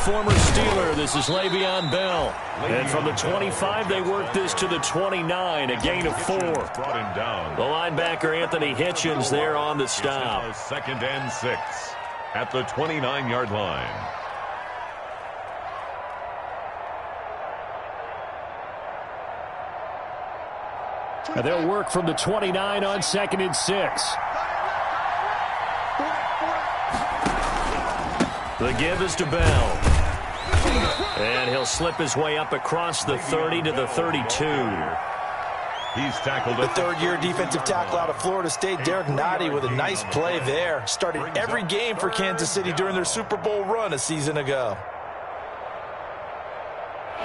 former Steeler. This is Le'Veon Bell. And from the 25, they work this to the 29, a gain of 4. The linebacker, Anthony Hitchens, there on the stop. 2nd and 6 at the 29-yard line. And they'll work from the 29 on 2nd and 6. The give is to Bell. And he'll slip his way up across the 30 to the 32. He's tackled the third-year defensive tackle out of Florida State, Derek Nottie, with a nice play there. Started every game for Kansas City during their Super Bowl run a season ago.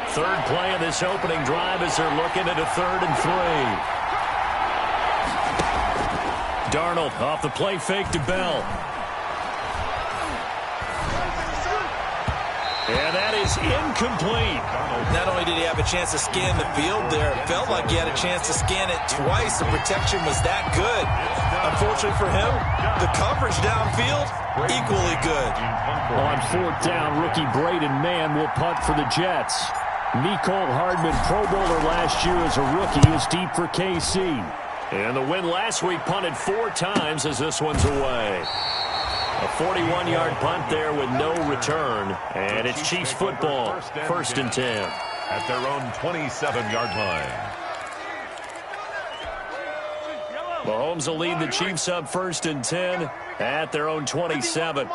Third play of this opening drive as they're looking at a 3rd and 3. Darnold off the play fake to Bell. And that is incomplete. Not only did he have a chance to scan the field there, it felt like he had a chance to scan it twice. The protection was that good. Unfortunately for him, the coverage downfield, equally good. On 4th down, rookie Braden Mann will punt for the Jets. Nicole Hardman, Pro Bowler last year as a rookie, is deep for KC. And the win last week, punted 4 times as this one's away. A 41-yard punt there with no return. And it's Chiefs football, 1st and 10. At their own 27-yard line. Mahomes will lead the Chiefs up 1st and 10 at their own 27.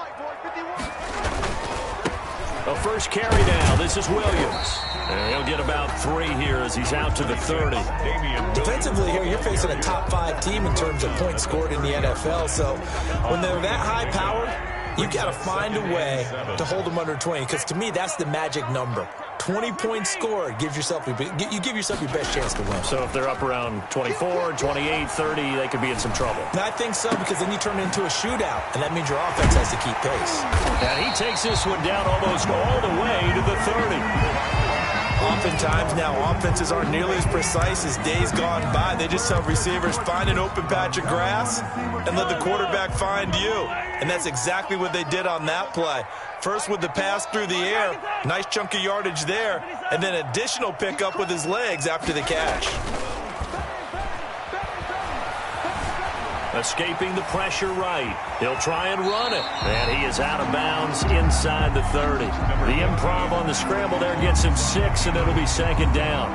A first carry now. This is Williams. And he'll get about 3 here as he's out to the 30. Defensively here, you're facing a top 5 team in terms of points scored in the NFL. So when they're that high-powered, you've got to find a way to hold them under 20. Because to me, that's the magic number. 20 points scored gives yourself you give yourself your best chance to win. So if they're up around 24, 28, 30, they could be in some trouble. And I think so, because then you turn it into a shootout, and that means your offense has to keep pace. And he takes this one down almost all the way to the 30. Oftentimes now offenses aren't nearly as precise as days gone by. They just tell receivers, find an open patch of grass and let the quarterback find you. And that's exactly what they did on that play. First with the pass through the air, nice chunk of yardage there, and then additional pickup with his legs after the catch. Escaping the pressure right. He'll try and run it. And he is out of bounds inside the 30. The improv on the scramble there gets him 6, and it'll be 2nd down.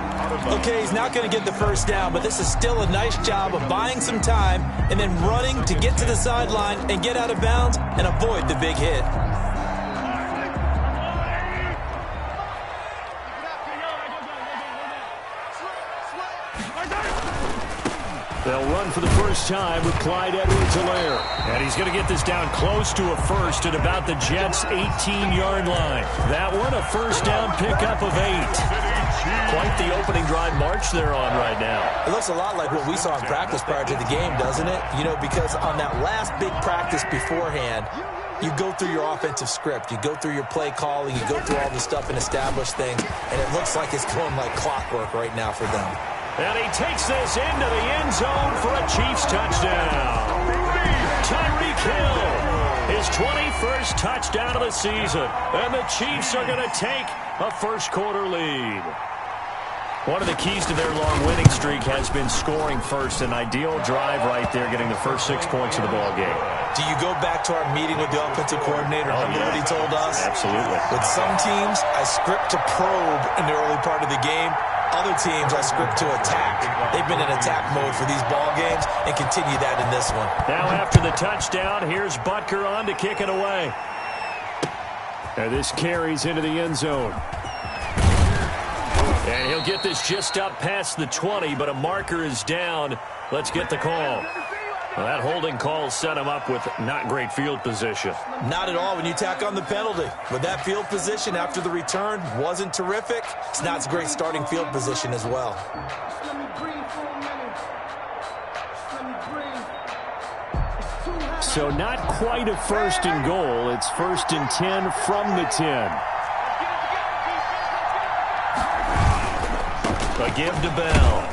Okay, he's not going to get the first down, but this is still a nice job of buying some time and then running to get to the sideline and get out of bounds and avoid the big hit. They'll run for the first time with Clyde Edwards-Helaire. And he's going to get this down close to a first at about the Jets' 18-yard line. That one, a first down pickup of 8. Quite the opening drive march they're on right now. It looks a lot like what we saw in practice prior to the game, doesn't it? You know, because on that last big practice beforehand, you go through your offensive script. You go through your play calling. You go through all the stuff and establish things. And it looks like it's going like clockwork right now for them. And he takes this into the end zone for a Chiefs touchdown. Tyreek Hill, his 21st touchdown of the season. And the Chiefs are going to take a first-quarter lead. One of the keys to their long winning streak has been scoring first. An ideal drive right there, getting the first 6 points of the ball game. Do you go back to our meeting with the offensive coordinator? Remember what he told us? Absolutely. With some teams, I script to probe in the early part of the game. Other teams, I script to attack. They've been in attack mode for these ball games and continue that in this one. Now after the touchdown, here's Butker on to kick it away. And this carries into the end zone. And he'll get this just up past the 20, but a marker is down. Let's get the call. Well, that holding call set him up with not great field position. Not at all when you tack on the penalty. With that field position after the return wasn't terrific, it's not a great starting field position as well. So not quite a first and goal. It's 1st and 10 from the 10. A give to Bell.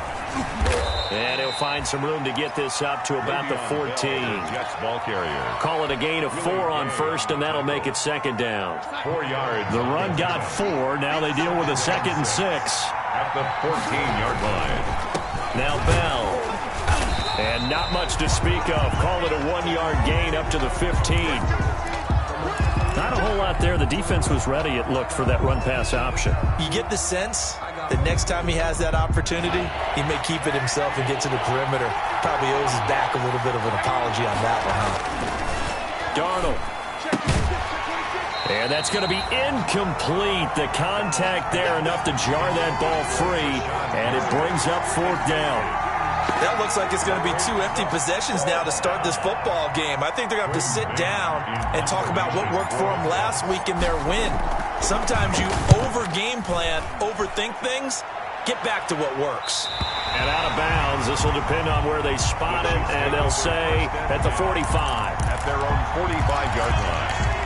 And he'll find some room to get this up to about the 14. Jets ball carrier. Call it a gain of 4 on first, and that'll make it second down. 4 yards. The run got 4. Now they deal with a 2nd and 6. At the 14-yard line. Now Bell. And not much to speak of. Call it a 1-yard gain up to the 15. Not a whole lot there. The defense was ready, it looked, for that run-pass option. You get the sense that next time he has that opportunity, he may keep it himself and get to the perimeter. Probably owes his back a little bit of an apology on that one, huh? Darnold. And that's going to be incomplete. The contact there enough to jar that ball free, and it brings up 4th down. That looks like it's going to be 2 empty possessions now to start this football game. I think they're going to have to sit down and talk about what worked for them last week in their win. Sometimes you over-game plan, overthink things, get back to what works. And out of bounds, this will depend on where they spot it, and they'll say at the 45. At their own 45-yard line.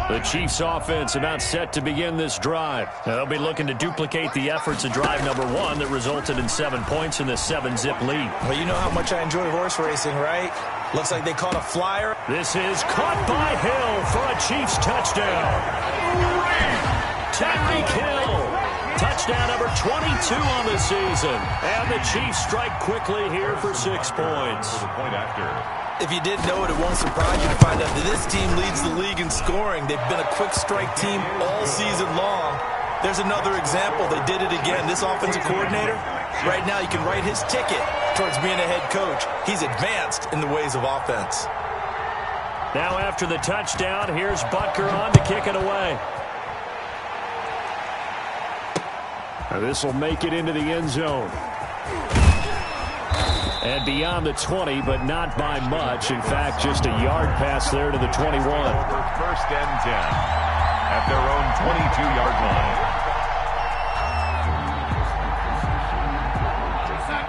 The Chiefs offense about set to begin this drive. They'll be looking to duplicate the efforts of drive number 1 that resulted in 7 points in the 7-zip lead. Well, you know how much I enjoy horse racing, right? Looks like they caught a flyer. This is caught by Hill for a Chiefs touchdown. Tyreek Hill. Touchdown number 22 on the season. And the Chiefs strike quickly here for 6 points. For the point after. If you didn't know it, it won't surprise you to find out that this team leads the league in scoring. They've been a quick strike team all season long. There's another example. They did it again. This offensive coordinator, right now you can write his ticket towards being a head coach. He's advanced in the ways of offense. Now after the touchdown, here's Butker on to kick it away. This will make it into the end zone. And beyond the 20, but not by much. In fact, just a yard pass there to the 21. First and 10 at their own 22-yard line.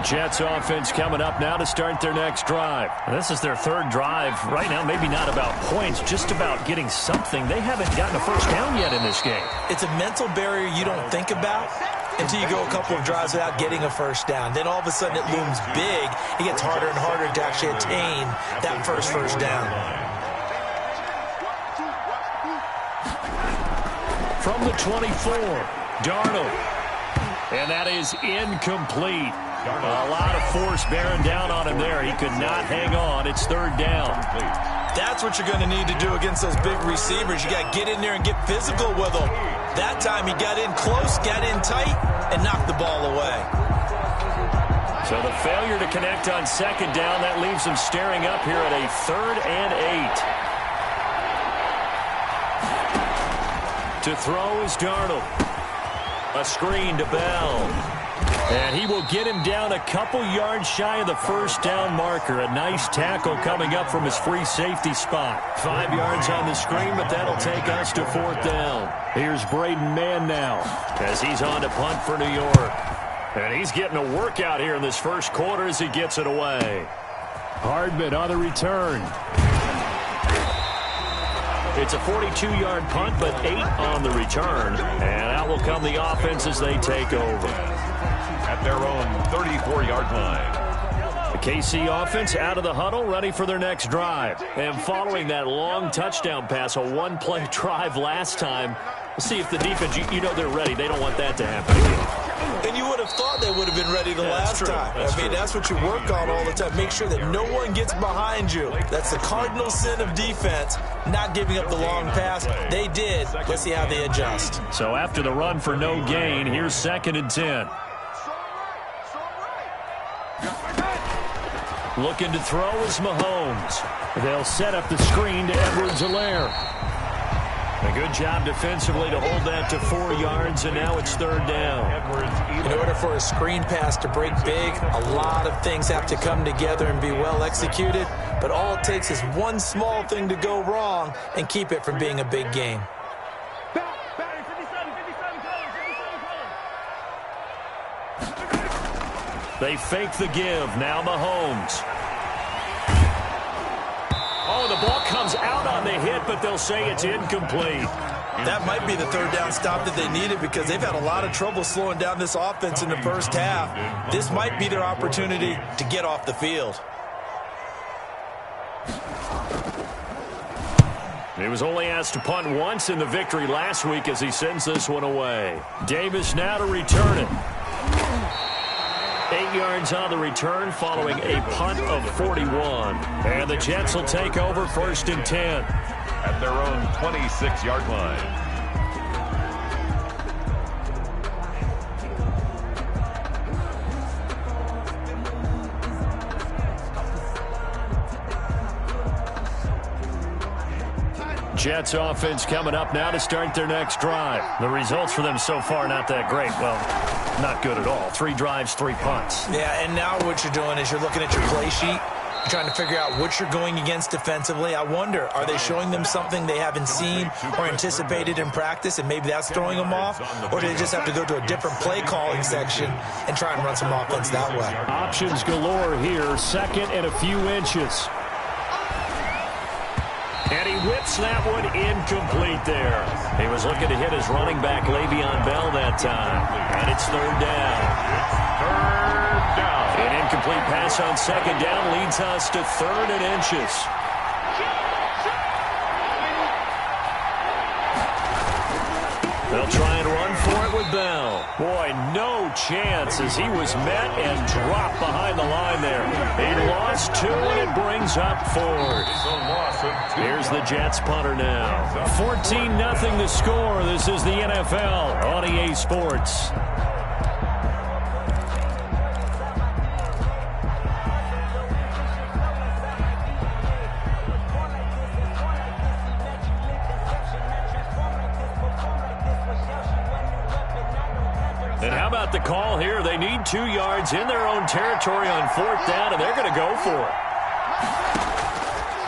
Jets offense coming up now to start their next drive. This is their 3rd drive. Right now, maybe not about points, just about getting something. They haven't gotten a first down yet in this game. It's a mental barrier you don't think about until you go a couple of drives without getting a first down. Then all of a sudden it looms big. It gets harder and harder to actually attain that first down. From the 24, Darnold. And that is incomplete. A lot of force bearing down on him there. He could not hang on. It's 3rd down. That's what you're going to need to do against those big receivers. You got to get in there and get physical with them. That time he got in close, got in tight, and knocked the ball away. So the failure to connect on 2nd down, that leaves them staring up here at a 3rd and 8. To throw is Darnold. A screen to Bell. And he will get him down a couple yards shy of the first down marker. A nice tackle coming up from his free safety spot. 5 yards on the screen, but that'll take us to 4th down. Here's Braden Mann now as he's on to punt for New York. And he's getting a workout here in this first quarter as he gets it away. Hardman on the return. It's a 42-yard punt, but 8 on the return. And out will come the offense as they take over. At their own 34-yard line. The KC offense out of the huddle, ready for their next drive. And following that long touchdown pass, a 1-play drive last time, we'll see if the defense, you know they're ready. They don't want that to happen again. And you would have thought they would have been ready the last time. I mean, that's what you work on all the time. Make sure that no one gets behind you. That's the cardinal sin of defense, not giving up the long pass. They did. Let's see how they adjust. So after the run for no gain, here's 2nd and 10. Looking to throw is Mahomes. They'll set up the screen to Edwards-Helaire. A good job defensively to hold that to 4 yards, and now it's 3rd down. In order for a screen pass to break big, a lot of things have to come together and be well executed, but all it takes is one small thing to go wrong and keep it from being a big game. They fake the give. Now Mahomes. ball comes out on the hit, but they'll say it's incomplete. That might be the third down stop that they needed because they've had a lot of trouble slowing down this offense in the first half. This might be their opportunity to get off the field. He was only asked to punt once in the victory last week as he sends this one away. Davis now to return it. 8 yards on the return following a punt of 41. And the Jets will take over 1st and 10. At their own 26-yard line. Jets offense coming up now to start their next drive. The results for them so far not that great. Well, not good at all. 3 drives, 3 punts. Yeah, and now what you're doing is you're looking at your play sheet. You're trying to figure out what you're going against defensively. I wonder, are they showing them something they haven't seen or anticipated in practice, and maybe that's throwing them off? Or do they just have to go to a different play calling section and try and run some offense that way? Options galore here. 2nd and a few inches. And he whips that one incomplete there. He was looking to hit his running back, Le'Veon Bell, that time. And it's 3rd down. Third down. An incomplete pass on 2nd down leads us to 3rd and inches. They'll try and run for it with Bell. Boy, no chance as he was met and dropped behind the line there. He lost 2 and it brings up 4th. Here's the Jets punter now. 14-0 the score. This is the NFL on EA Sports. And how about the call here? They need 2 yards in their own territory on 4th down, and they're going to go for it.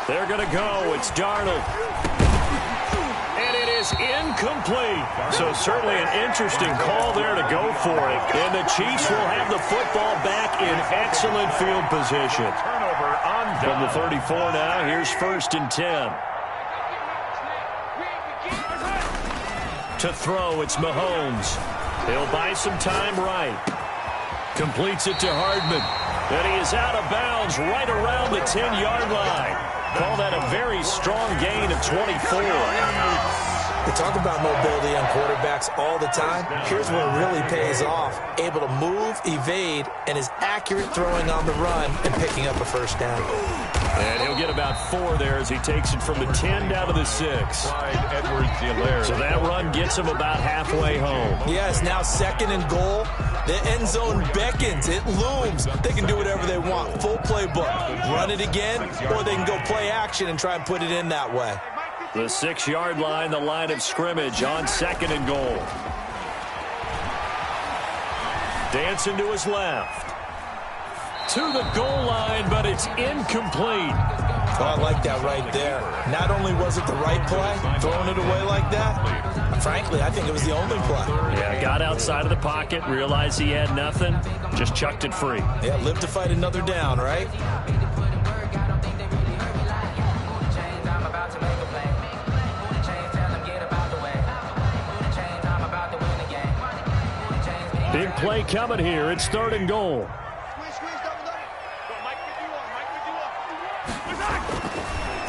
They're going to go. It's Darnold. And it is incomplete. So certainly an interesting call there to go for it. And the Chiefs will have the football back in excellent field position. Turnover on down. From the 34 now, here's 1st and 10. To throw, it's Mahomes. He'll buy some time right. Completes it to Hardman. And he is out of bounds right around the 10-yard line. Call that a very strong gain of 24. We talk about mobility on quarterbacks all the time. Here's where it really pays off. Able to move, evade, and is accurate throwing on the run and picking up a 1st down. And he'll get about 4 there as he takes it from the 10 down to the 6. So that run gets him about halfway home. Yes, now 2nd and goal. The end zone beckons. It looms. They can do whatever they want. Full playbook. Run it again, or they can go play action and try and put it in that way. The 6-yard line, the line of scrimmage on 2nd and goal. Dancing to his left. To the goal line, but it's incomplete. Oh, I like that right there. Not only was it the right play, throwing it away like that, frankly, I think it was the only play. Yeah, got outside of the pocket, realized he had nothing, just chucked it free. Yeah, live to fight another down, right? Big play coming here. It's 3rd and goal.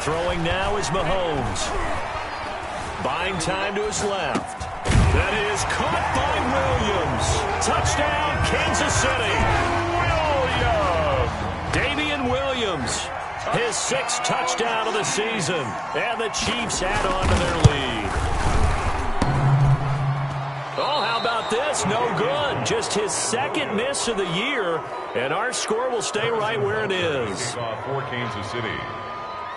Throwing now is Mahomes. Buying time to his left. That is caught by Williams. Touchdown, Kansas City. Damian Williams, his 6th touchdown of the season. And the Chiefs add on to their lead. Oh, how about this? No good. Just his 2nd miss of the year. And our score will stay right where it is. For Kansas City.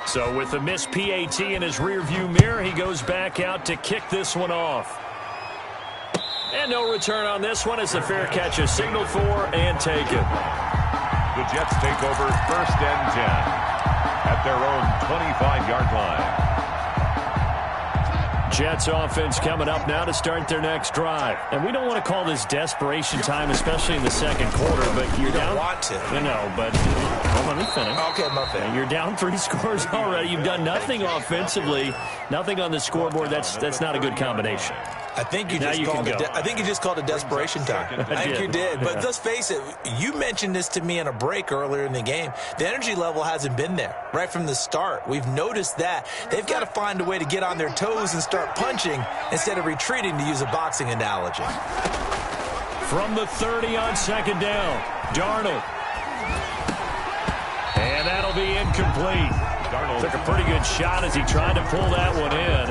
So with the missed PAT in his rearview mirror, he goes back out to kick this one off. And no return on this one as the fair catch is signaled for and taken. The Jets take over 1st and 10 at their own 25-yard line. Jets offense coming up now to start their next drive. And we don't want to call this desperation time, especially in the second quarter, but you're down. You don't want to. You know, but hold on, let me finish. Okay, my bad. You're down 3 scores already. You've done nothing offensively, nothing on the scoreboard. That's not a good combination. I think you just called it desperation time. I think you did. But let's face it, you mentioned this to me in a break earlier in the game. The energy level hasn't been there right from the start. We've noticed that. They've got to find a way to get on their toes and start punching instead of retreating, to use a boxing analogy. From the 30 on second down, Darnold. And that'll be incomplete. Darnold took a pretty good shot as he tried to pull that one in.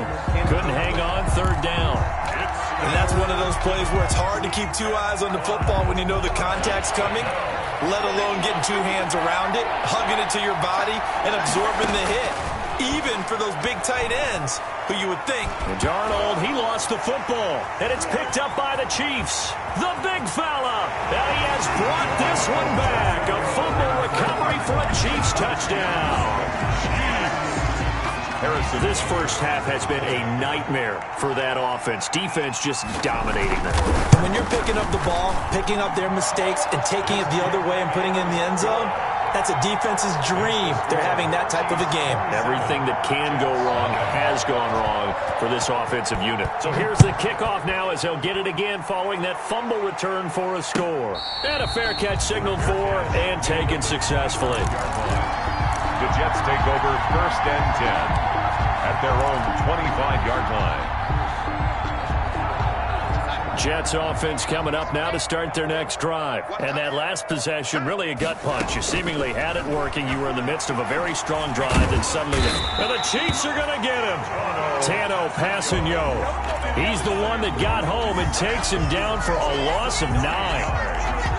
Couldn't hang on, third down. And that's one of those plays where it's hard to keep 2 eyes on the football when you know the contact's coming, let alone getting 2 hands around it, hugging it to your body, and absorbing the hit. Even for those big tight ends, who you would think. And Darnold, he lost the football, and it's picked up by the Chiefs. The big fella, and he has brought this one back. A fumble recovery for a Chiefs touchdown. This first half has been a nightmare for that offense. Defense just dominating them. When you're picking up the ball, picking up their mistakes, and taking it the other way and putting it in the end zone, that's a defense's dream. They're having that type of a game. Everything that can go wrong has gone wrong for this offensive unit. So here's the kickoff now as they'll get it again following that fumble return for a score. And a fair catch signaled for and taken successfully. The Jets take over 1st and 10 at their own 25-yard line. Jets offense coming up now to start their next drive. And that last possession, really a gut punch. You seemingly had it working. You were in the midst of a very strong drive, and suddenly the Chiefs are going to get him. Tano passing yo. He's the one that got home and takes him down for a loss of 9.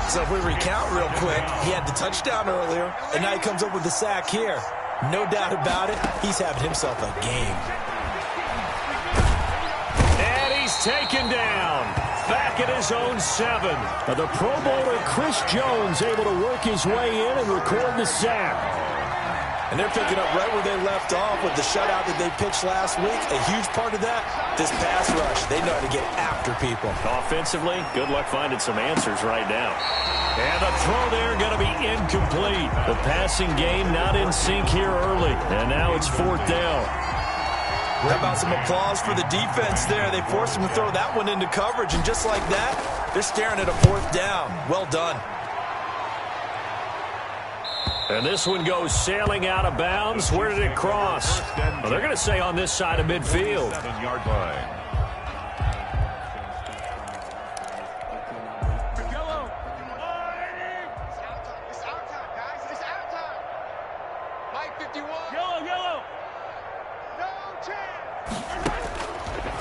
So if we recount real quick, he had the touchdown earlier, and now he comes up with the sack here. No doubt about it, he's having himself a game. And he's taken down. Back at his own 7. The Pro Bowler Chris Jones able to work his way in and record the sack. And they're picking up right where they left off with the shutout that they pitched last week. A huge part of that, this pass rush. They know how to get after people. Offensively, good luck finding some answers right now. And the throw there going to be incomplete. The passing game not in sync here early. And now it's 4th down. How about some applause for the defense there? They forced him to throw that one into coverage, and just like that, they're staring at a 4th down. Well done. And this one goes sailing out of bounds. Where did it cross? Well, they're going to say on this side of midfield. 7-yard line.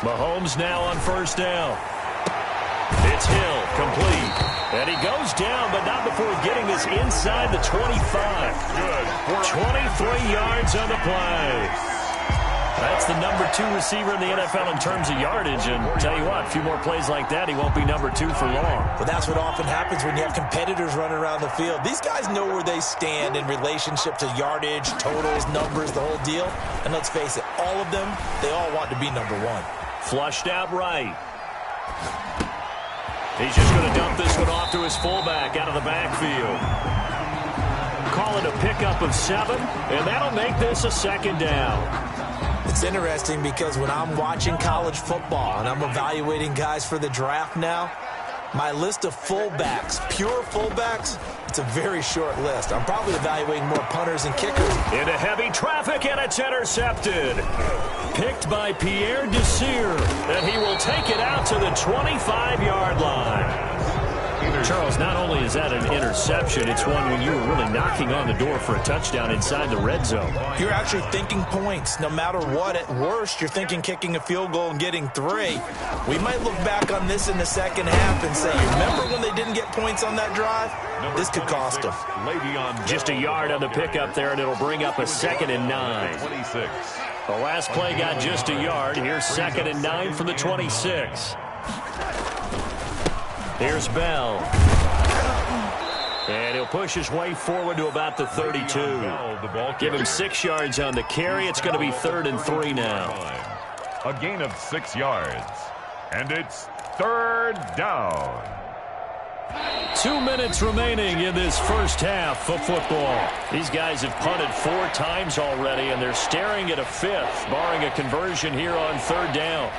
Mahomes now on 1st down. It's Hill, complete. And he goes down, but not before getting this inside the 25. Good. 23 yards on the play. That's the number 2 receiver in the NFL in terms of yardage. And tell you what, a few more plays like that, he won't be number 2 for long. Well, that's what often happens when you have competitors running around the field. These guys know where they stand in relationship to yardage, totals, numbers, the whole deal. And let's face it, all of them, they all want to be number 1. Flushed out right. He's just going to dump this one off to his fullback out of the backfield. Call it a pickup of 7, and that'll make this a 2nd down. It's interesting because when I'm watching college football and I'm evaluating guys for the draft now, my list of fullbacks, pure fullbacks, it's a very short list. I'm probably evaluating more punters and kickers. Into heavy traffic, and it's intercepted. Picked by Pierre Desir, and he will take it out to the 25-yard line. Charles, not only is that an interception, it's one when you were really knocking on the door for a touchdown inside the red zone. You're actually thinking points. No matter what, at worst, you're thinking kicking a field goal and getting 3. We might look back on this in the second half and say, remember when they didn't get points on that drive? This could cost them. Just a yard on the pickup there, and it'll bring up a 2nd and 9. 26. The last play got just a yard. Here's 2nd and 9 from the 26. Here's Bell. And he'll push his way forward to about the 32. Give him 6 yards on the carry. It's going to be 3rd and 3 now. A gain of 6 yards. And it's third down. 2 minutes remaining in this first half of football. These guys have punted 4 times already, and they're staring at a 5th, barring a conversion here on third down.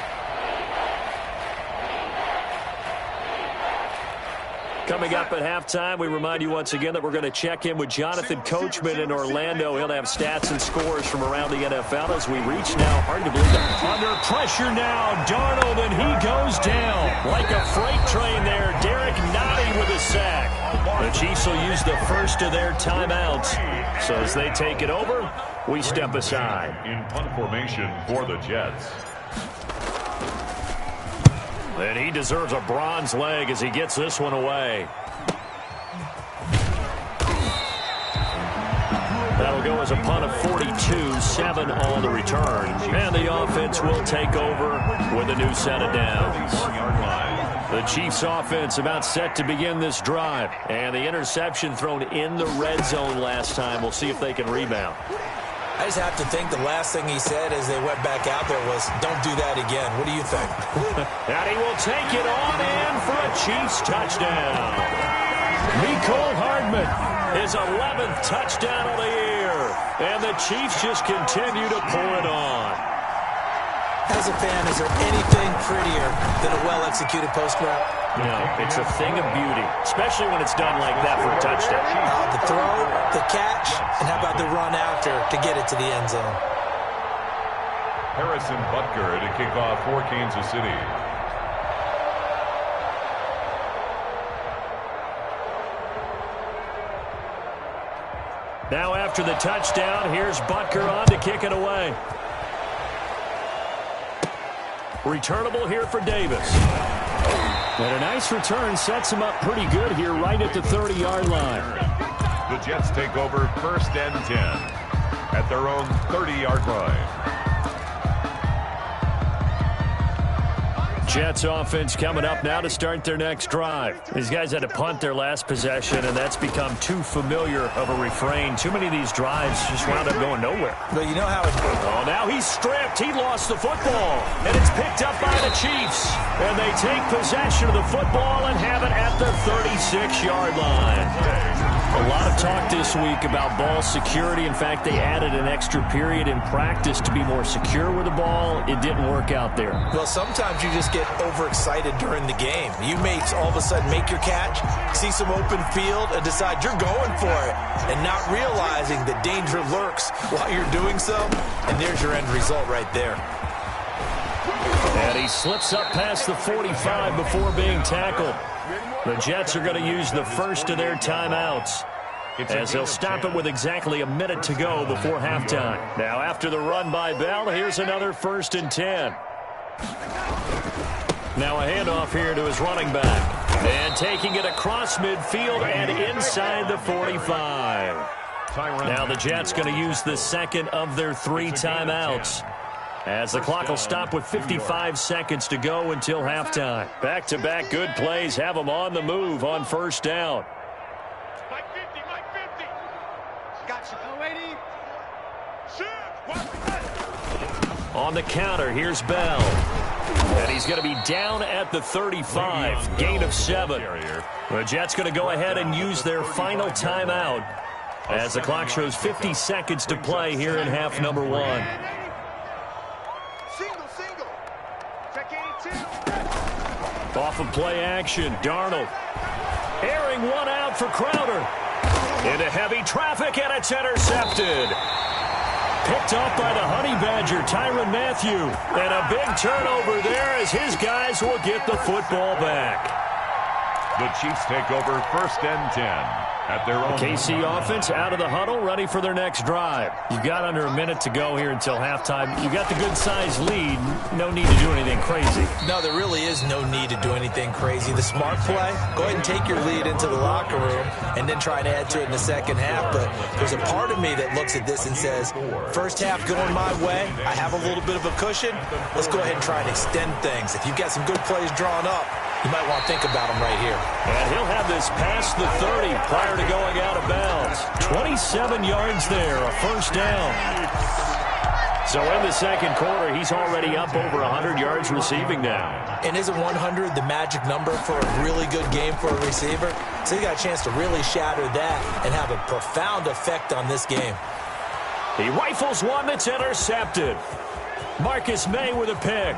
Coming up at halftime, we remind you once again that we're going to check in with Jonathan Coachman in Orlando. He'll have stats and scores from around the NFL as we reach now. Hard to believe it. Under pressure now, Darnold, and he goes down. Like a freight train there, Derek Nottie with a sack. The Chiefs will use the first of their timeouts. So as they take it over, we step aside. In punt formation for the Jets. And he deserves a bronze leg as he gets this one away. That'll go as a punt of 42, 7 on the return. And the offense will take over with a new set of downs. The Chiefs offense about set to begin this drive. And the interception thrown in the red zone last time. We'll see if they can rebound. I just have to think the last thing he said as they went back out there was, don't do that again. What do you think? And he will take it on in for a Chiefs touchdown. Mecole Hardman, his 11th touchdown of the year. And the Chiefs just continue to pour it on. As a fan, is there anything prettier than a well-executed post route? No, it's a thing of beauty, especially when it's done like that for a touchdown. The throw, the catch, and how about the run after to get it to the end zone? Harrison Butker to kick off for Kansas City. Now after the touchdown, here's Butker on to kick it away. Returnable here for Davis. And a nice return sets him up pretty good here right at the 30-yard line. The Jets take over first and 10 at their own 30-yard line. Jets offense coming up now to start their next drive. These guys had to punt their last possession, and that's become too familiar of a refrain. Too many of these drives just wound up going nowhere. But you know how it... Oh, now he's stripped. He lost the football, and it's picked up by the Chiefs. And they take possession of the football and have it at the 36-yard line. A lot of talk this week about ball security. In fact, they added an extra period in practice to be more secure with the ball. It didn't work out there. Well, sometimes you just get overexcited during the game. You may all of a sudden make your catch, see some open field, and decide you're going for it, and not realizing that danger lurks while you're doing so. And there's your end result right there. And he slips up past the 45 before being tackled. The Jets are going to use the first of their timeouts as they'll stop it with exactly a minute to go before halftime. Now after the run by Bell, here's another 1st and 10. Now a handoff here to his running back. And taking it across midfield and inside the 45. Now the Jets going to use the second of their 3 timeouts, as the clock will stop with 55 seconds to go until halftime. Back-to-back good plays have them on the move on first down. Mike 50. Gotcha. On the counter, here's Bell. And he's going to be down at the 35, gain of 7. The Jets going to go ahead and use their final timeout as the clock shows 50 seconds to play here in half number 1. Off of play action, Darnold. Airing one out for Crowder. Into heavy traffic, and it's intercepted. Picked off by the Honey Badger, Tyrann Mathieu. And a big turnover there as his guys will get the football back. The Chiefs take over first and 10 at their own. KC offense out of the huddle, ready for their next drive. You've got under a minute to go here until halftime. You got the good-sized lead. No need to do anything crazy. No, there really is no need to do anything crazy. The smart play, go ahead and take your lead into the locker room and then try to add to it in the second half. But there's a part of me that looks at this and says, first half going my way, I have a little bit of a cushion. Let's go ahead and try and extend things. If you've got some good plays drawn up, you might want to think about them right here. And he'll have this past the 30 prior to going out of bounds. 27 yards there, a first down. So in the second quarter, he's already up over 100 yards receiving now. And isn't 100 the magic number for a really good game for a receiver? So he got a chance to really shatter that and have a profound effect on this game. He rifles one that's intercepted. Marcus May with a pick.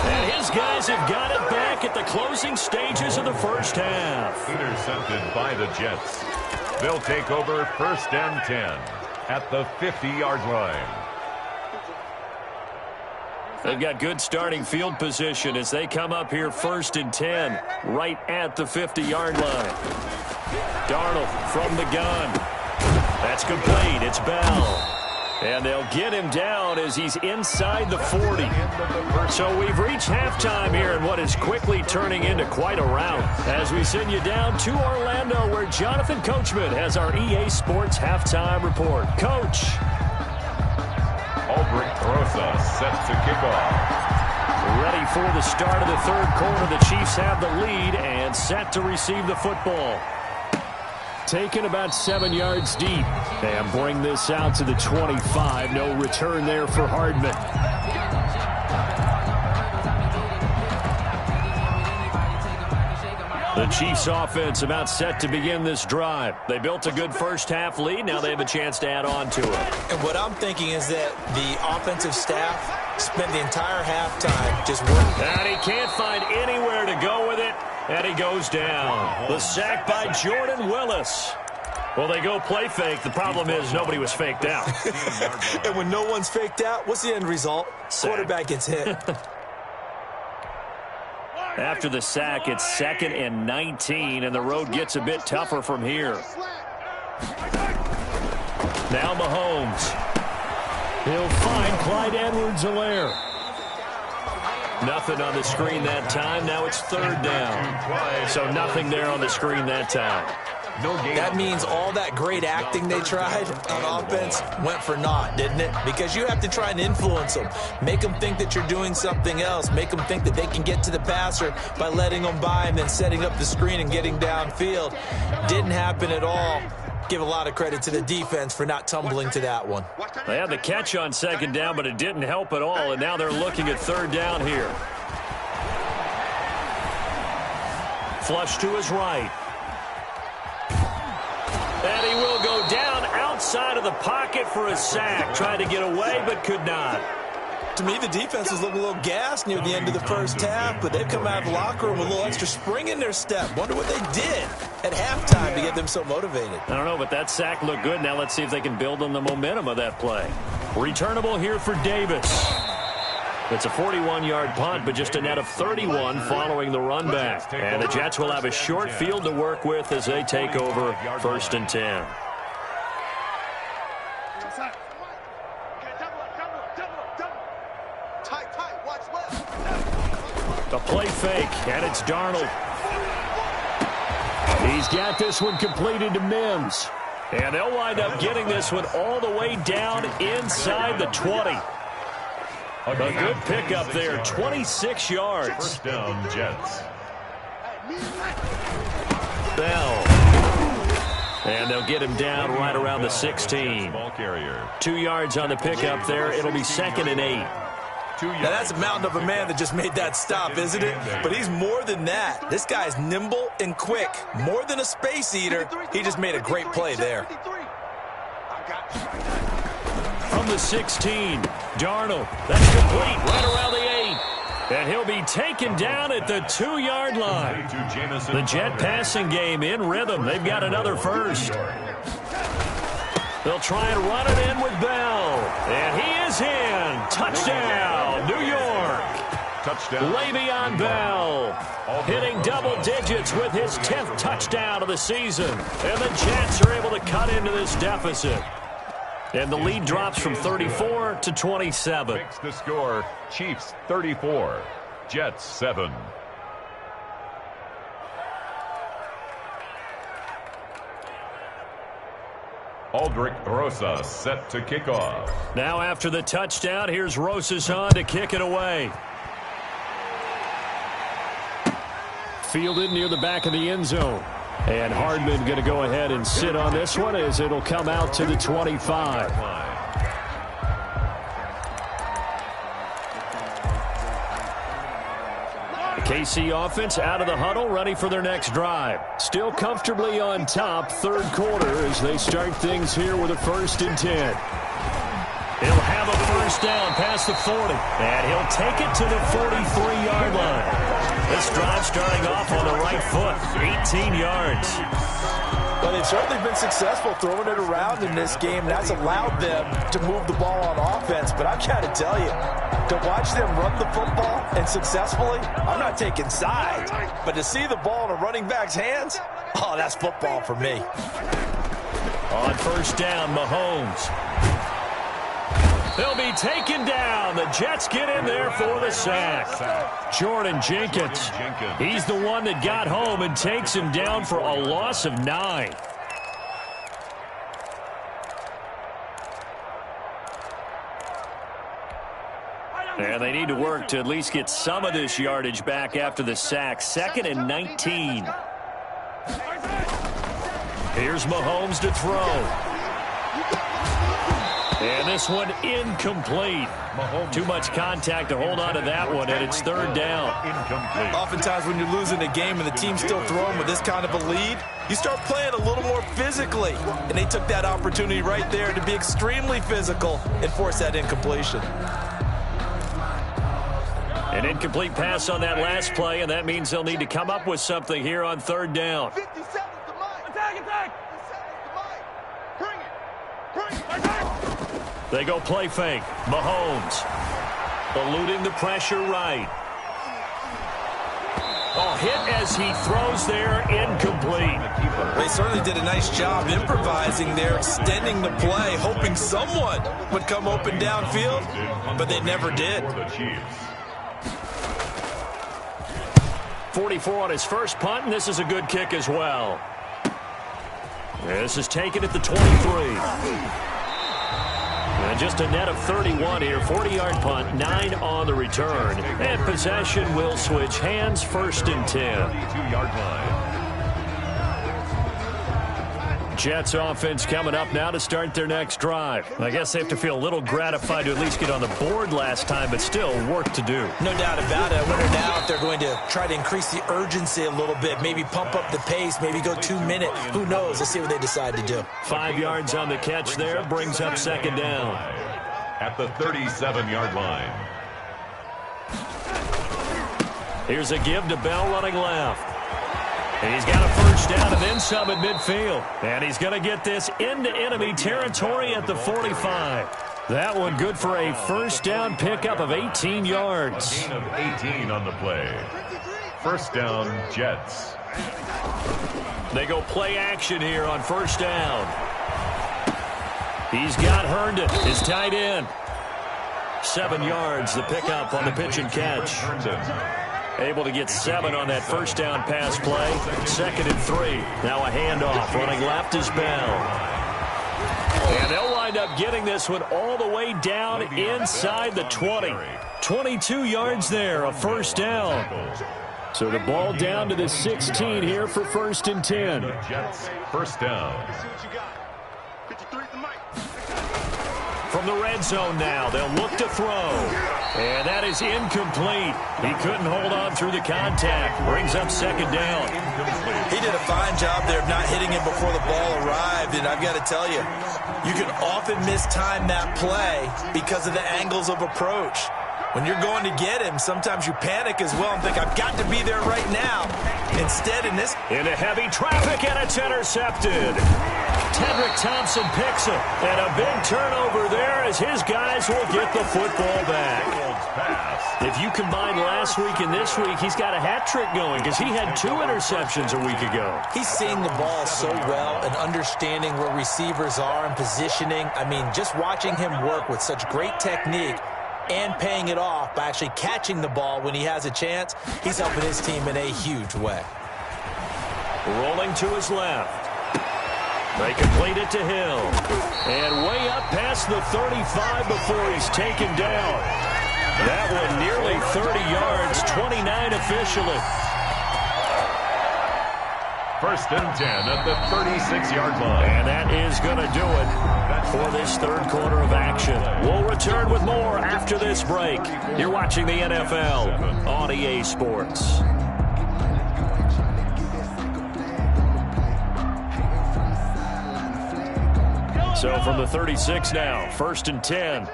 And his guys have got it back at the closing stages of the first half. Intercepted by the Jets. They'll take over first and 10 at the 50-yard line. They've got good starting field position as they come up here first and 10 right at the 50-yard line. Darnold from the gun. That's complete. It's Bell. And they'll get him down as he's inside the 40. So we've reached halftime here in what is quickly turning into quite a rout. As we send you down to Orlando where Jonathan Coachman has our EA Sports halftime report. Coach. Aldrich Rosa set to kick off. Ready for the start of the third quarter. The Chiefs have the lead and set to receive the football. Taken about 7 yards deep. And bring this out to the 25. No return there for Hardman. The Chiefs offense about set to begin this drive. They built a good first half lead. Now they have a chance to add on to it. And what I'm thinking is that the offensive staff spent the entire halftime just working. And he can't find anywhere to go with it. And he goes down. The sack by Jordan Willis. Well, they go play fake. The problem is nobody was faked out. And when no one's faked out, what's the end result? Sack. Quarterback gets hit. After the sack, it's 2nd and 19, and the road gets a bit tougher from here. Now Mahomes. He'll find Clyde Edwards-Helaire. Nothing on the screen that time. Now it's 3rd down. So nothing there on the screen that time. That means all that great acting they tried on offense went for naught, didn't it? Because you have to try and influence them. Make them think that you're doing something else. Make them think that they can get to the passer by letting them by and then setting up the screen and getting downfield. Didn't happen at all. Give a lot of credit to the defense for not tumbling to that one. They had the catch on 2nd down, but it didn't help at all, and now they're looking at 3rd down here. Flush to his right. And he will go down outside of the pocket for a sack. Tried to get away, but could not. To me, the defense was looking a little gassed near the end of the first half, but they've come out of the locker room with a little extra spring in their step. Wonder what they did at halftime to get them so motivated. I don't know, but that sack looked good. Now let's see if they can build on the momentum of that play. Returnable here for Davis. It's a 41-yard punt, but just a net of 31 following the run back. And the Jets will have a short field to work with as they take over 1st and 10. A play fake, and it's Darnold. He's got this one completed to Mims. And they'll wind up getting this one all the way down inside the 20. A good pickup there, 26 yards. First down, Jets. Bell. And they'll get him down right around the 16. 2 yards on the pickup there. It'll be 2nd and 8. Now, that's a mountain of a man that just made that stop, isn't it? But he's more than that. This guy's nimble and quick. More than a space eater. He just made a great play there. From the 16, Darnold. That's complete right around the 8. And he'll be taken down at the 2-yard line. The Jet passing game in rhythm. They've got another first. They'll try and run it in with Bell. And he is in. Touchdown, New York. Touchdown. Le'Veon Bell hitting double digits with his 10th touchdown of the season. And the Jets are able to cut into this deficit. And the lead drops from 34 to 27. Makes the score, Chiefs 34, Jets 7. Aldrich Rosa set to kick off. Now after the touchdown, here's Rosas to kick it away. Fielded near the back of the end zone. And Hardman going to go ahead and sit on this one as it'll come out to the 25. KC offense out of the huddle, ready for their next drive. Still comfortably on top, third quarter as they start things here with a 1st and 10. He'll have a first down past the 40, and he'll take it to the 43-yard line. This drive starting off on the right foot, 18 yards. Well, they've certainly been successful throwing it around in this game, and that's allowed them to move the ball on offense. But I've got to tell you, to watch them run the football and successfully, I'm not taking sides, but to see the ball in a running back's hands, oh, that's football for me. On first down, Mahomes. They'll be taken down. The Jets get in there for the sack. Jordan Jenkins. He's the one that got home and takes him down for a loss of 9. And they need to work to at least get some of this yardage back after the sack. 2nd and 19. Here's Mahomes to throw. And this one incomplete. Too much contact to hold on to that one, and it's 3rd down. Oftentimes when you're losing a game and the team's still throwing with this kind of a lead, you start playing a little more physically. And they took that opportunity right there to be extremely physical and force that incompletion. An incomplete pass on that last play, and that means they'll need to come up with something here on 3rd down. 50 seconds to mine. Attack. 50 seconds to mine. Bring it. They go play fake. Mahomes eluding the pressure right. Oh, hit as he throws there, incomplete. They certainly did a nice job improvising there, extending the play, hoping someone would come open downfield, but they never did. 44 on his first punt, and this is a good kick as well. This is taken at the 23. And just a net of 31 here. 40-yard punt, 9 on the return. And possession will switch hands, 1st and 10. 32-yard line. Jets offense coming up now to start their next drive. I guess they have to feel a little gratified to at least get on the board last time, but still work to do. No doubt about it. I wonder now if they're going to try to increase the urgency a little bit, maybe pump up the pace, maybe go 2 minute. Who knows? Let's see what they decide to do. 5 yards on the catch there, brings up 2nd down. At the 37-yard line. Here's a give to Bell running left. And he's got a first down and then some at midfield. And he's going to get this into enemy territory at the 45. That one good for a first down pickup of 18 yards. A gain of 18 on the play. First down, Jets. They go play action here on first down. He's got Herndon, his tight end. 7 yards, the pickup on the pitch and catch. Able to get 7 on that first down pass play. 2nd and 3. Now a handoff. Running left is Bell. And they'll wind up getting this one all the way down inside the 20. 22 yards there, a first down. So the ball down to the 16 here for 1st and 10. Jets, first down. From the red zone now, they'll look to throw. And that is incomplete. He couldn't hold on through the contact. Brings up 2nd down. He did a fine job there of not hitting him before the ball arrived. And I've got to tell you, you can often mistime that play because of the angles of approach. When you're going to get him, sometimes you panic as well and think, I've got to be there right now. Instead, in this... Into heavy traffic, and it's intercepted. Tedrick Thompson picks him. And a big turnover there as his guys will get the football back. If you combine last week and this week, he's got a hat trick going because he had 2 interceptions a week ago. He's seeing the ball so well and understanding where receivers are and positioning. I mean, just watching him work with such great technique and paying it off by actually catching the ball when he has a chance, he's helping his team in a huge way. Rolling to his left. They complete it to Hill. And way up past the 35 before he's taken down. That one nearly 30 yards, 29 officially. First and 10 at the 36-yard line. And that is going to do it for this third quarter of action. We'll return with more after this break. You're watching the NFL on EA Sports. So from the 36 now, first and 10.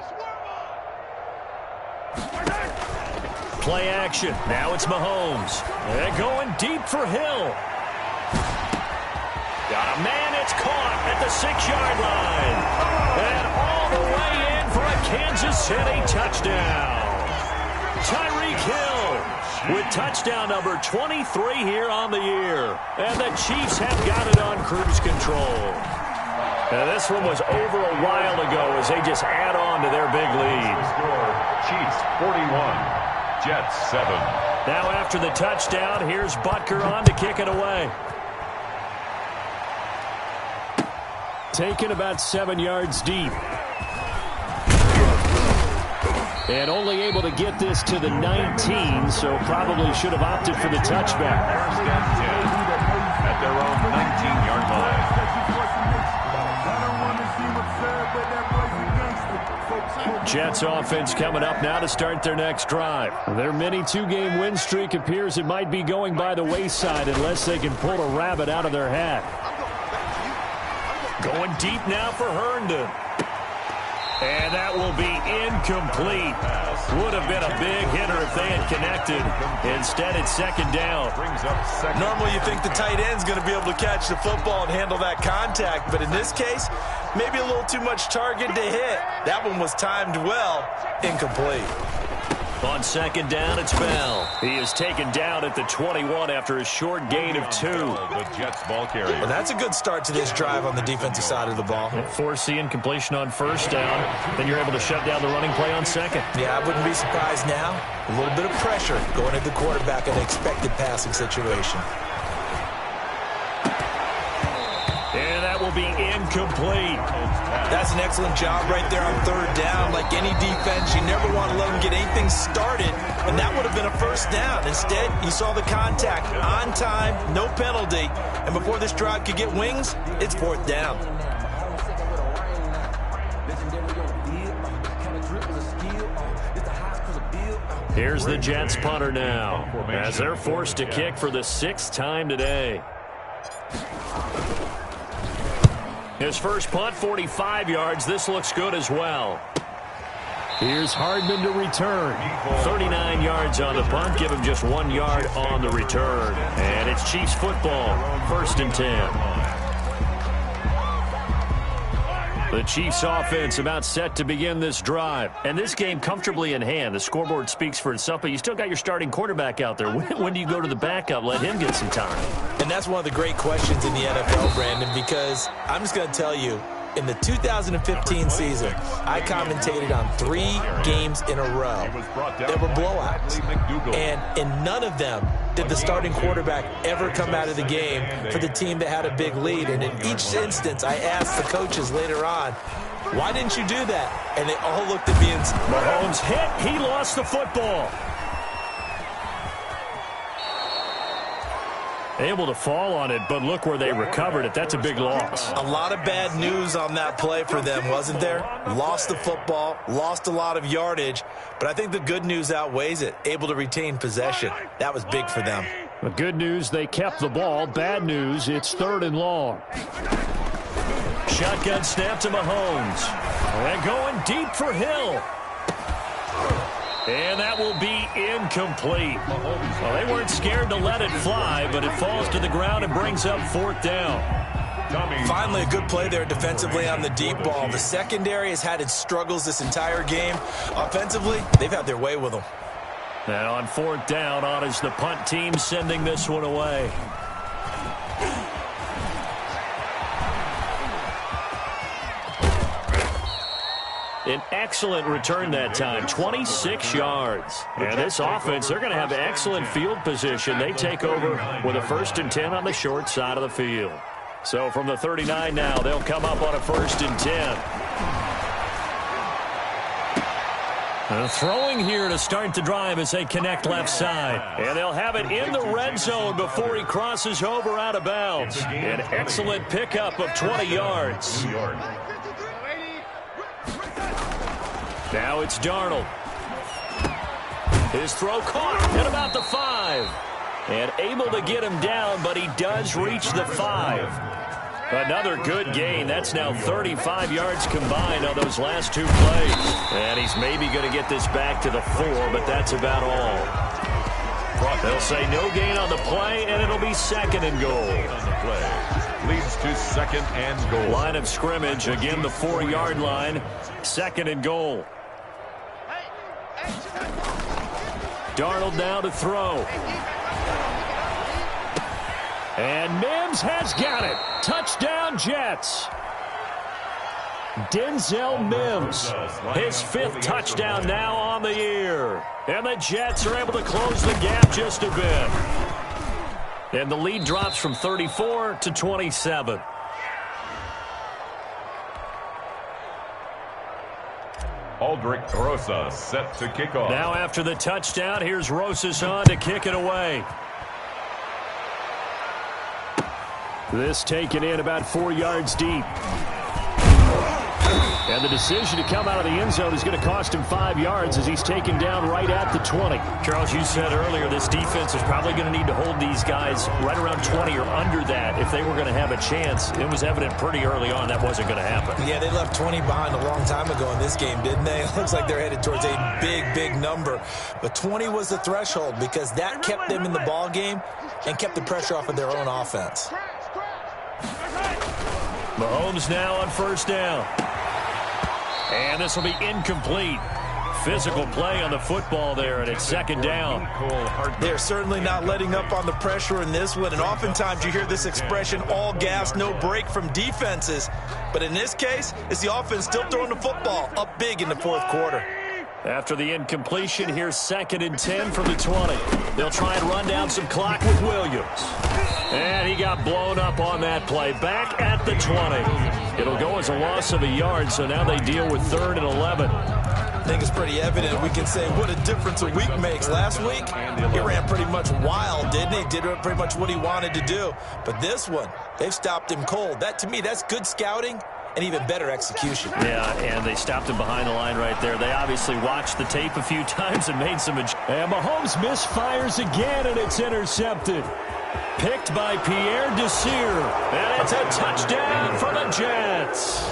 Play action. Now it's Mahomes. They're going deep for Hill. Got a man, it's caught at the 6-yard line. And all the way in for a Kansas City touchdown. Tyreek Hill with touchdown number 23 here on the year. And the Chiefs have got it on cruise control. Now this one was over a while ago as they just add on to their big lead. Chiefs 41, Jets 7. Now after the touchdown, here's Butker on to kick it away. Taken about 7 yards deep. And only able to get this to the 19, so probably should have opted for the touchback. First and 10 at their own 19-yard line. Jets offense coming up now to start their next drive. Their mini two-game win streak appears it might be going by the wayside unless they can pull a rabbit out of their hat. Going deep now for Herndon. And that will be incomplete. Would have been a big hitter if they had connected. Instead, it's second down. Normally, you think the tight end's going to be able to catch the football and handle that contact. But in this case, maybe a little too much target to hit. That one was timed well. Incomplete. On second down, it's Bell. He is taken down at the 21 after a short gain of 2. The Jets ball carrier. Well, that's a good start to this drive on the defensive side of the ball. Forcing completion on first down. Then you're able to shut down the running play on second. Yeah, I wouldn't be surprised now. A little bit of pressure going at the quarterback in an expected passing situation. And that will be incomplete. That's an excellent job right there on third down. Like any defense, you never want to let them get anything started, and that would have been a first down. Instead, you saw the contact on time, no penalty, and before this drive could get wings, it's fourth down. Here's the Jets punter now, as they're forced to kick for the 6th time today. His first punt, 45 yards. This looks good as well. Here's Hardman to return. 39 yards on the punt. Give him just 1 yard on the return. And it's Chiefs football. First and 10. The Chiefs offense about set to begin this drive. And this game comfortably in hand. The scoreboard speaks for itself, but you still got your starting quarterback out there. When do you go to the backup? Let him get some time. And that's one of the great questions in the NFL, Brandon, because I'm just going to tell you, in the 2015 season, I commentated on 3 games in a row. They were blowouts. And in none of them did the starting quarterback ever come out of the game for the team that had a big lead. And in each instance, I asked the coaches later on, why didn't you do that? And they all looked at me and said, Mahomes hit. He lost the football. Able to fall on it, but look where they recovered it. That's a big loss. A lot of bad news on that play for them, wasn't there? Lost the football, lost a lot of yardage, but I think the good news outweighs it. Able to retain possession. That was big for them. The good news, they kept the ball. Bad news, it's 3rd and long. Shotgun snap to Mahomes. They're going deep for Hill. And that will be incomplete. Well, they weren't scared to let it fly, but it falls to the ground and brings up 4th down. Finally, a good play there defensively on the deep ball. The secondary has had its struggles this entire game. Offensively, they've had their way with them. Now on 4th down, on is the punt team sending this one away. An excellent return that time, 26 yards. And this offense, they're going to have excellent field position. They take over with a 1st and 10 on the short side of the field. So from the 39 now, they'll come up on a 1st and 10. Throwing here to start the drive as they connect left side. And they'll have it in the red zone before he crosses over out of bounds. An excellent pickup of 20 yards. Now it's Darnold. His throw caught at about the 5. And able to get him down, but he does reach the 5. Another good gain. That's now 35 yards combined on those last 2 plays. And he's maybe going to get this back to the 4, but that's about all. They'll say no gain on the play, and it'll be 2nd and goal. On the play. Leads to 2nd and goal. Line of scrimmage, again the 4-yard line. 2nd and goal. Darnold now to throw. And Mims has got it. Touchdown, Jets. Denzel Mims, his 5th touchdown now on the year. And the Jets are able to close the gap just a bit. And the lead drops from 34 to 27. Aldrich Rosas set to kick off. Now after the touchdown, here's Rosas on to kick it away. This taken in about 4 yards deep. And the decision to come out of the end zone is going to cost him 5 yards as he's taken down right at the 20. Charles, you said earlier this defense is probably going to need to hold these guys right around 20 or under that if they were going to have a chance. It was evident pretty early on that wasn't going to happen. Yeah, they left 20 behind a long time ago in this game, didn't they? It looks like they're headed towards a big number. But 20 was the threshold because that kept them in the ball game and kept the pressure off of their own offense. Mahomes now on 1st down. And this will be incomplete. Physical play on the football there, and it's 2nd down. They're certainly not letting up on the pressure in this one, and oftentimes you hear this expression, all gas, no break from defenses. But in this case, it's the offense still throwing the football up big in the 4th quarter. After the incompletion, here's 2nd and 10 from the 20. They'll try and run down some clock with Williams. And he got blown up on that play. Back at the 20. It'll go as a loss of a yard, so now they deal with 3rd and 11. I think it's pretty evident. We can say what a difference a week makes. Last week, he ran pretty much wild, didn't he? Did pretty much what he wanted to do. But this one, they've stopped him cold. That, to me, that's good scouting and even better execution. Yeah, and they stopped him behind the line right there. They obviously watched the tape a few times and made some adjustments. And Mahomes misfires again, and it's intercepted. Picked by Pierre Desir. And it's a touchdown for the Jets.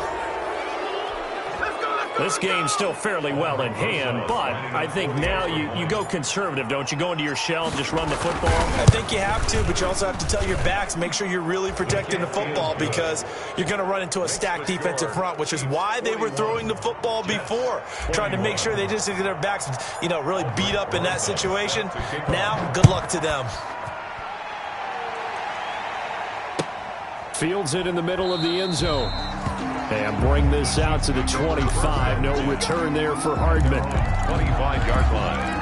This game's still fairly well in hand, but I think now you go conservative, don't you? Go into your shell and just run the football? I think you have to, but you also have to tell your backs, make sure you're really protecting the football because you're going to run into a stacked defensive front, which is why they were throwing the football before, trying to make sure they just get their backs, really beat up in that situation. Now, good luck to them. Fields it in the middle of the end zone. And bring this out to the 25. No return there for Hardman. 25-yard line.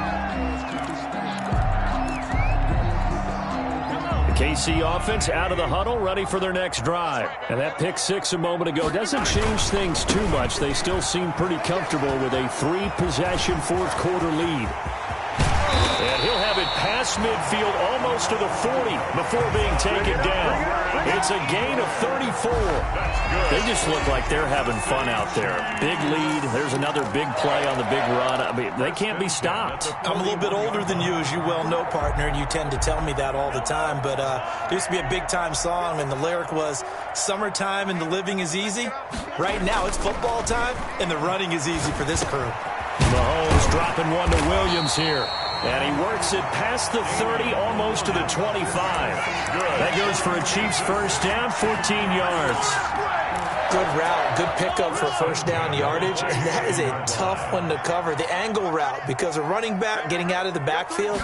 The KC offense out of the huddle, ready for their next drive. And that pick 6 a moment ago doesn't change things too much. They still seem pretty comfortable with a 3-possession 4th quarter lead. And he'll have it past midfield almost to the 40 before being taken down. It's a gain of 34. They just look like they're having fun out there. Big lead. There's another big play on the big run. I mean, they can't be stopped. I'm a little bit older than you, as you well know, partner, and you tend to tell me that all the time. But there used to be a big-time song, and the lyric was, "Summertime and the living is easy." Right now, it's football time, and the running is easy for this crew. Mahomes dropping one to Williams here. And he works it past the 30, almost to the 25. That goes for a Chiefs 1st down, 14 yards. Good route, good pickup for 1st down yardage, and that is a tough one to cover. The angle route, because a running back getting out of the backfield,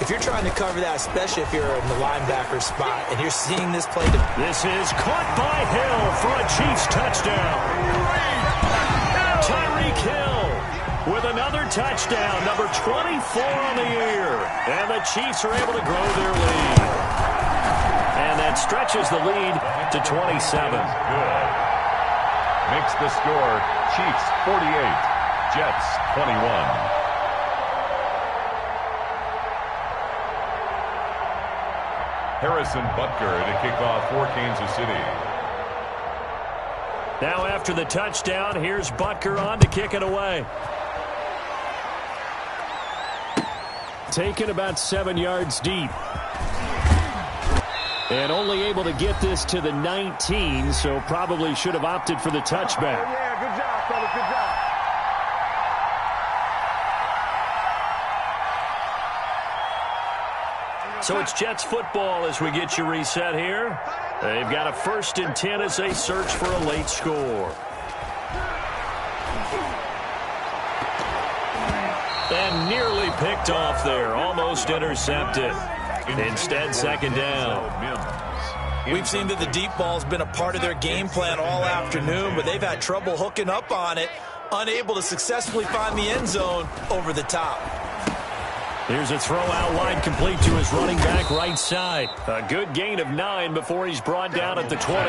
if you're trying to cover that, especially if you're in the linebacker spot, and you're seeing this play. This is caught by Hill for a Chiefs touchdown. Tyreek Hill with another touchdown, number 24 on the year. And the Chiefs are able to grow their lead. And that stretches the lead to 27. Good. Makes the score Chiefs 48, Jets 21. Harrison Butker to kick off for Kansas City. Now after the touchdown, here's Butker on to kick it away. Taken about 7 yards deep. And only able to get this to the 19, so probably should have opted for the touchback. Yeah, good job, fellas, good job. So it's Jets football as we get you reset here. They've got a 1st and 10 as they search for a late score. And nearly picked off there. Almost intercepted. Instead, 2nd down. We've seen that the deep ball's been a part of their game plan all afternoon, but they've had trouble hooking up on it, unable to successfully find the end zone over the top. Here's a throw out wide, complete to his running back right side. A good gain of 9 before he's brought down at the 28.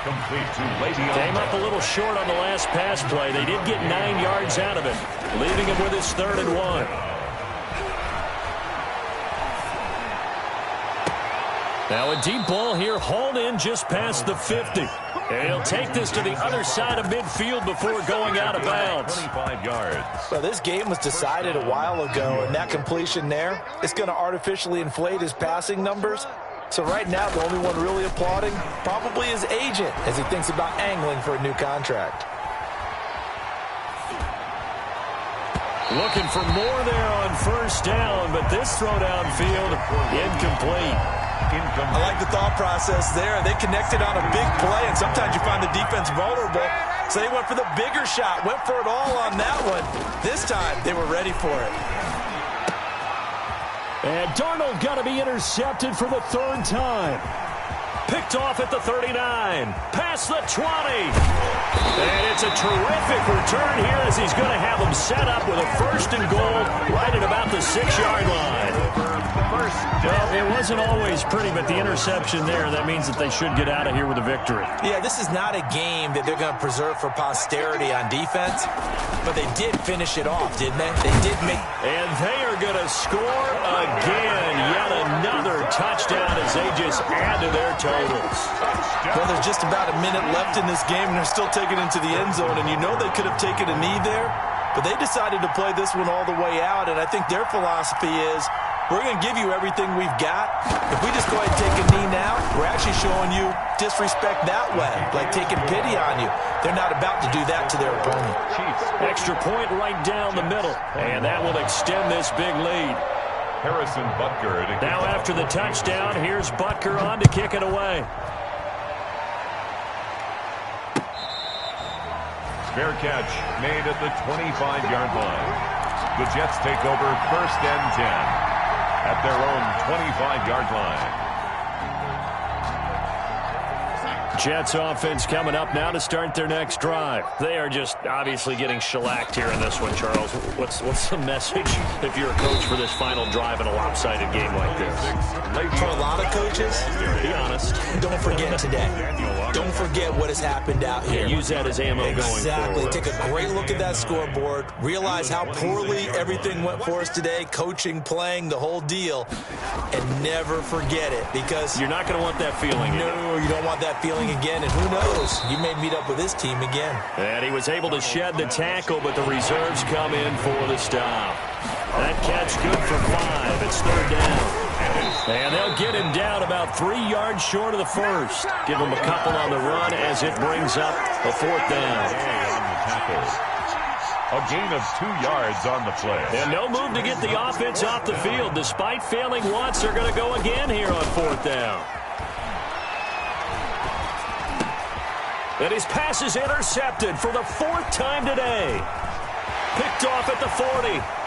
Complete to Le'Veon. Came up a little short on the last pass play. They did get 9 yards out of it, leaving him with his 3rd and 1. Now a deep ball here, hauled in just past the 50. And he'll take this to the other side of midfield before going out of bounds. 25 yards. Well, this game was decided a while ago, and that completion there is going to artificially inflate his passing numbers. So right now, the only one really applauding probably his agent as he thinks about angling for a new contract. Looking for more there on 1st down, but this throw downfield incomplete. I like the thought process there. They connected on a big play, and sometimes you find the defense vulnerable. So they went for the bigger shot, went for it all on that one. This time, they were ready for it. And Darnold got to be intercepted for the 3rd time. Picked off at the 39. Past the 20. And it's a terrific return here as he's going to have them set up with a 1st and goal right at about the 6-yard line. Well, it wasn't always pretty, but the interception there, that means that they should get out of here with a victory. Yeah, this is not a game that they're going to preserve for posterity on defense, but they did finish it off, didn't they? They did make... And they are going to score again. Yet another touchdown as they just add to their totals. Well, there's just about a minute left in this game, and they're still taking it into the end zone, and you know they could have taken a knee there, but they decided to play this one all the way out, and I think their philosophy is, we're going to give you everything we've got. If we just go ahead and take a knee now, we're actually showing you disrespect that way, like taking pity on you. They're not about to do that to their opponent. Extra point right down the middle, and that will extend this big lead. Harrison Butker. Now after the touchdown, here's Butker on to kick it away. Fair catch made at the 25-yard line. The Jets take over 1st and 10 at their own 25-yard line. Jets offense coming up now to start their next drive. They are just obviously getting shellacked here in this one, Charles. What's the message if you're a coach for this final drive in a lopsided game like this? For a lot of coaches, Be honest. don't forget today. Don't forget what has happened out here. Use that as ammo going forward. Exactly. Take a great look at that scoreboard. Realize how poorly everything went for us today. Coaching, playing, the whole deal. And never forget it, because You're not going to want that feeling. no, you don't want that feeling again. And who knows? You may meet up with this team again. And he was able to shed the tackle, but the reserves come in for the stop. That catch good for 5. It's 3rd down. And they'll get him down about 3 yards short of the 1st. Give him a couple on the run as it brings up a 4th down. A gain of 2 yards on the play. And no move to get the offense off the field. Despite failing once, they're going to go again here on 4th down. And his pass is intercepted for the 4th time today. Picked off at the 40.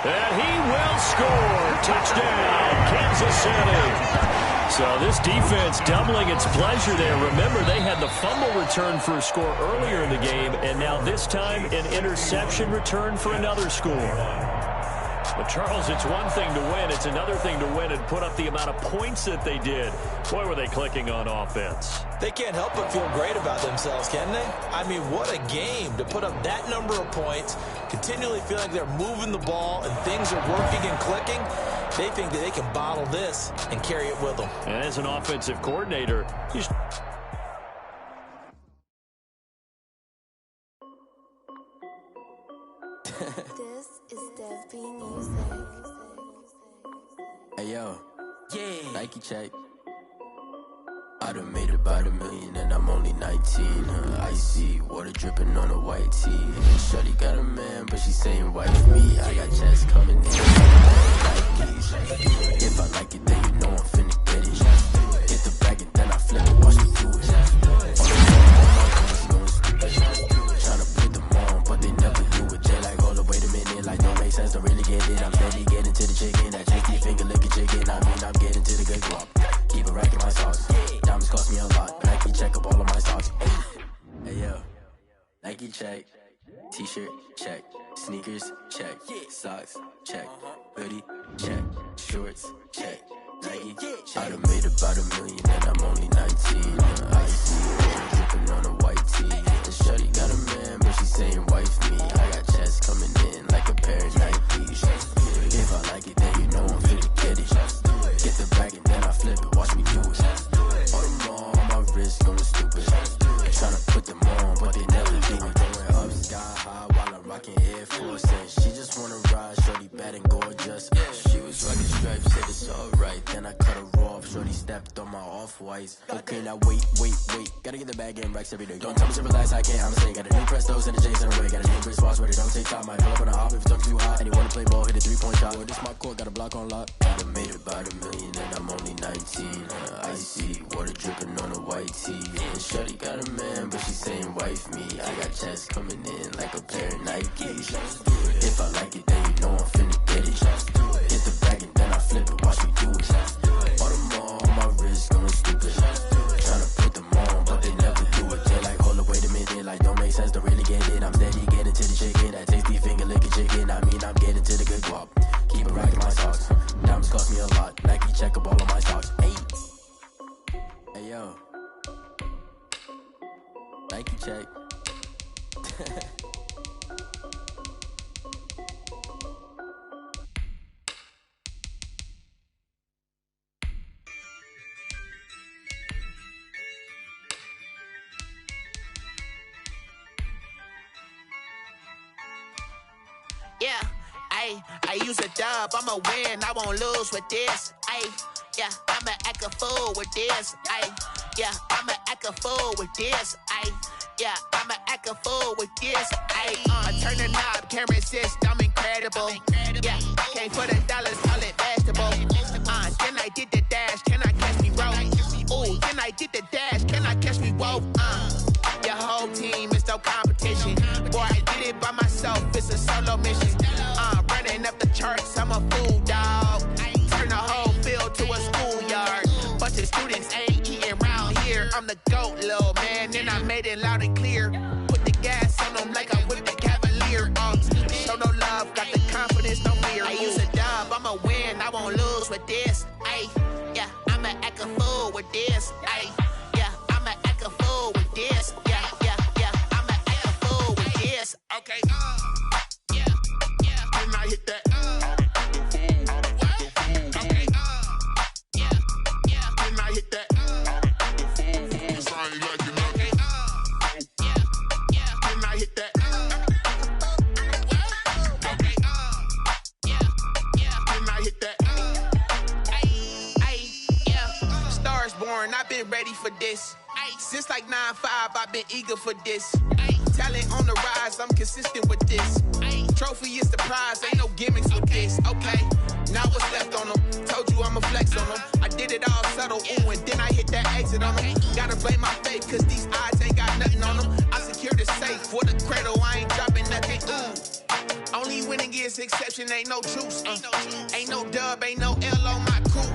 And he will score. Touchdown, Kansas City. So this defense doubling its pleasure there. Remember, they had the fumble return for a score earlier in the game, and now this time an interception return for another score. Well, Charles, it's one thing to win. It's another thing to win and put up the amount of points that they did. Boy, were they clicking on offense. They can't help but feel great about themselves, can they? I mean, what a game to put up that number of points, continually feel like they're moving the ball and things are working and clicking. They think that they can bottle this and carry it with them. And as an offensive coordinator, he's... This is Dev B Music. Hey yo, yeah, Nike check. I done made about $1 million and I'm only 19. Icy water dripping on a white tee. Shorty got a man, but she saying wife me. I got checks coming in. Nikes. If I like it, then you know I'm finna get it. Hit the bag and then I flip it. Watch me do it. Tryna put them on, but they never do it. They like, hold up, wait a minute. Like, don't make sense, don't really get it. I'm steady getting to the chicken. That tasty finger licking chicken. I mean, I'm getting to the good guap. Keep a rack in my sauce. Diamonds cost me a lot. Nike check up all of my stocks. Hey yo, Nike check. T-shirt check. Sneakers check. Socks check. Hoodie check. Shorts check. Nike I done made about $1 million and I'm only 19. I see dripping on a white tee. The shorty got a man, but she saying wife me. I got checks coming in like a pair of Nikes. If I like it, then you know I'm finna get it. Get the bag and then I flip it. Watch me do it. All them on my wrist going stupid. Tryna put them on, but they never do it. Going up sky high while I'm rocking Air Force. And she just wanna ride, shorty bad and gorgeous. She was rocking stripes, said it's alright. Then I cut her off, shorty stepped on my off-whites. Okay, now wait. Gotta get the bag in racks every day. Don't tell me to relax, I can't, I'm saying. Got a new Prestos and a J's in a way. Got a new Chris Foss, but it don't take time. Might pull up on a hop if it's talking too hot. And you wanna play ball, hit a 3-point shot. Boy, this my court, got a block on lock. I done made about $1 million and I'm only 19. Icy water dripping on a white tee. And shorty got a man, but she saying wife me. I got checks coming in like a pair of Nikes. If I like it, then you know I'm finna get it. Hit the bag and then I flip it. Watch me do it. All them on my wrist going stupid. Tryna put them on, but they never do it. They like, hold up, wait a minute. Like, don't make sense, don't really get it. I'm steady getting to the chicken. That tasty finger licking chicken. I mean, I'm getting to the good guap. Keep a rack in my socks. Diamonds cost me a lot. Nike check up all of my stocks. Hey yo, Nike check. Yeah, I use a dub, I'ma win, I won't lose with this. Yeah, I'ma act a fool with this. Yeah, I'ma act a fool with this. Yeah, I'ma act a fool with this. Turn the knob, can't resist, I'm incredible. Yeah, came for the dollars, call it vegetable. Then I did the dash, can I catch me roll? Ooh, then I did the dash, can I catch me roll? Your whole team is no competition. Boy, I did it by myself, it's a solo mission. Running up the charts, I'm a fool, dog. Turn the whole field to a schoolyard. Bunch of students ain't eating round here. I'm the GOAT, little man, and I made it loud and clear. Put the gas on them like I'm with the Cavalier. Show no love, got the confidence, no fear. I use a dub, I'ma win, I won't lose with this. Yeah, I'ma act a fool with this. Yeah, I'ma act a fool with this. Yeah, I'ma act a fool with this. Okay, yeah, can I hit that? Okay, yeah, can I hit that? Cause I ain't like it. Okay, yeah, can I hit that? Okay, yeah, can I hit that? Yeah, stars born, I've been ready for this. Since like 9-5, I've been eager for this. Talent on the rise, I'm consistent with this. Trophy is the prize, ain't no gimmicks with this. Okay, now what's left on them? Told you I'ma flex on them. I did it all subtle, ooh, and then I hit that exit on them. Gotta blame my faith, cause these odds ain't got nothing on them. I secure the safe for the cradle, I ain't dropping nothing, ooh. Only winning is exception, ain't no truce. Ain't no dub, ain't no L on my crew.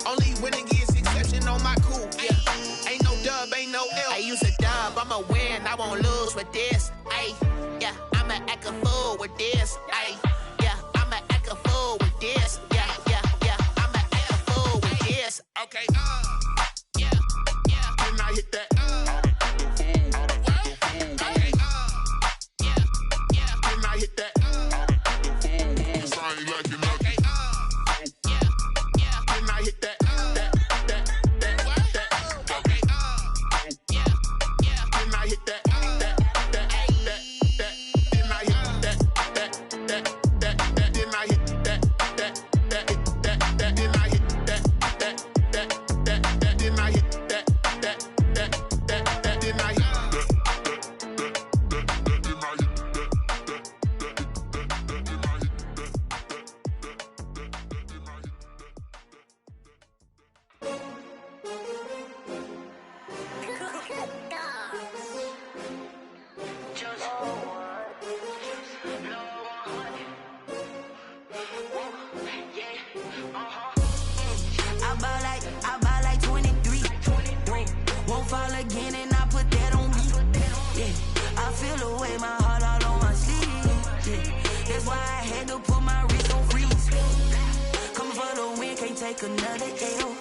Only winning is exception on my crew. Yeah, ain't no dub, ain't no L. I use a dub, I'ma win, I won't lose with this. Yeah, I'ma act a fool with this. Yeah, I'ma act a take another L.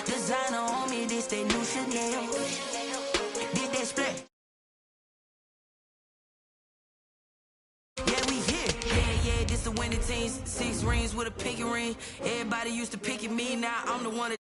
Designer on me, this they new Chanel. Did that split? Yeah, we here. Yeah, this the winning teams. 6 rings with a pinky ring. Everybody used to pick at me, now I'm the one that